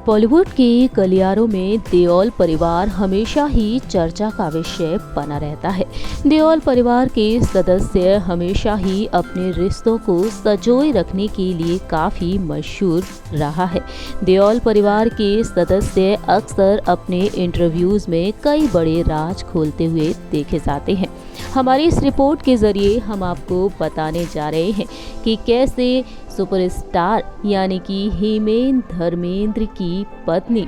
बॉलीवुड के गलियारों में देओल परिवार हमेशा ही चर्चा का विषय बना रहता है। देओल परिवार के सदस्य हमेशा ही अपने रिश्तों को संजोए रखने के लिए काफी मशहूर रहा है। देओल परिवार के सदस्य अक्सर अपने इंटरव्यूज में कई बड़े राज खोलते हुए देखे जाते हैं। हमारी इस रिपोर्ट के जरिए हम आपको बताने जा रहे हैं कि कैसे सुपरस्टार यानी कि हेमेंद्र धर्मेंद्र की पत्नी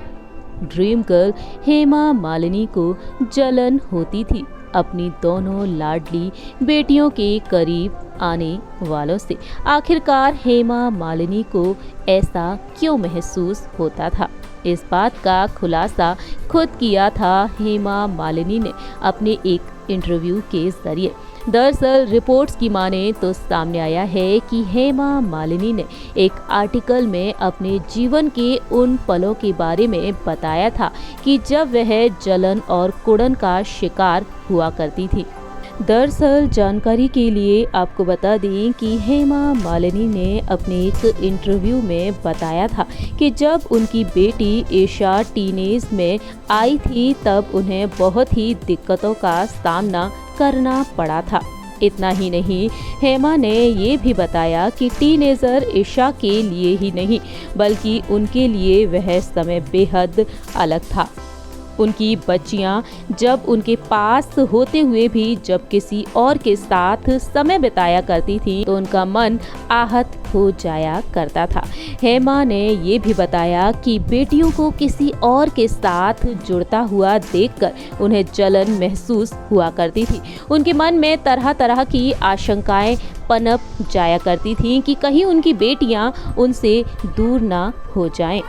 ड्रीम गर्ल हेमा मालिनी को जलन होती थी अपनी दोनों लाडली बेटियों के करीब आने वालों से। आखिरकार हेमा मालिनी को ऐसा क्यों महसूस होता था? इस बात का खुलासा खुद किया था हेमा मालिनी ने अपने एक इंटरव्यू के जरिए। दरअसल रिपोर्ट्स की माने तो सामने आया है कि हेमा मालिनी ने एक आर्टिकल में अपने जीवन के उन पलों के बारे में बताया था कि जब वह जलन और कुड़न का शिकार हुआ करती थी। दरअसल जानकारी के लिए आपको बता दें कि हेमा मालिनी ने अपने एक इंटरव्यू में बताया था कि जब उनकी बेटी ईशा टीनेज में आई थी तब उन्हें बहुत ही दिक्कतों का सामना करना पड़ा था। इतना ही नहीं, हेमा ने ये भी बताया कि टीनेजर ईशा के लिए ही नहीं बल्कि उनके लिए वह समय बेहद अलग था। उनकी बच्चियां जब उनके पास होते हुए भी जब किसी और के साथ समय बिताया करती थी तो उनका मन आहत हो जाया करता था। हेमा ने ये भी बताया कि बेटियों को किसी और के साथ जुड़ता हुआ देखकर उन्हें जलन महसूस हुआ करती थी। उनके मन में तरह तरह की आशंकाएं पनप जाया करती थीं कि कहीं उनकी बेटियां उनसे दूर ना हो जाएं।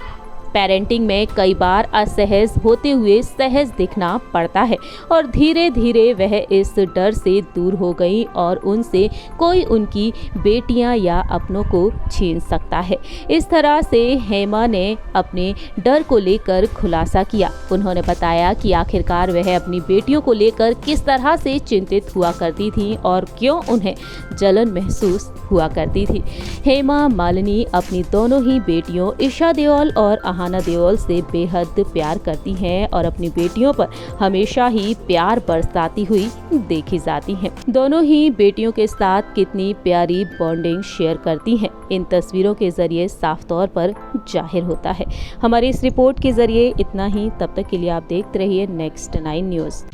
पेरेंटिंग में कई बार असहज होते हुए सहज दिखना पड़ता है और धीरे धीरे वह इस डर से दूर हो गई और उनसे कोई उनकी बेटियां या अपनों को छीन सकता है। इस तरह से हेमा ने अपने डर को लेकर खुलासा किया। उन्होंने बताया कि आखिरकार वह अपनी बेटियों को लेकर किस तरह से चिंतित हुआ करती थी और क्यों उन्हें जलन महसूस हुआ करती थी। हेमा मालिनी अपनी दोनों ही बेटियों ईशा देओल और अहाना देओल से बेहद प्यार करती हैं और अपनी बेटियों पर हमेशा ही प्यार बरसाती हुई देखी जाती हैं। दोनों ही बेटियों के साथ कितनी प्यारी बॉन्डिंग शेयर करती हैं, इन तस्वीरों के जरिए साफ तौर पर जाहिर होता है। हमारी इस रिपोर्ट के जरिए इतना ही। तब तक के लिए आप देखते रहिए नेक्स्ट 9 न्यूज़।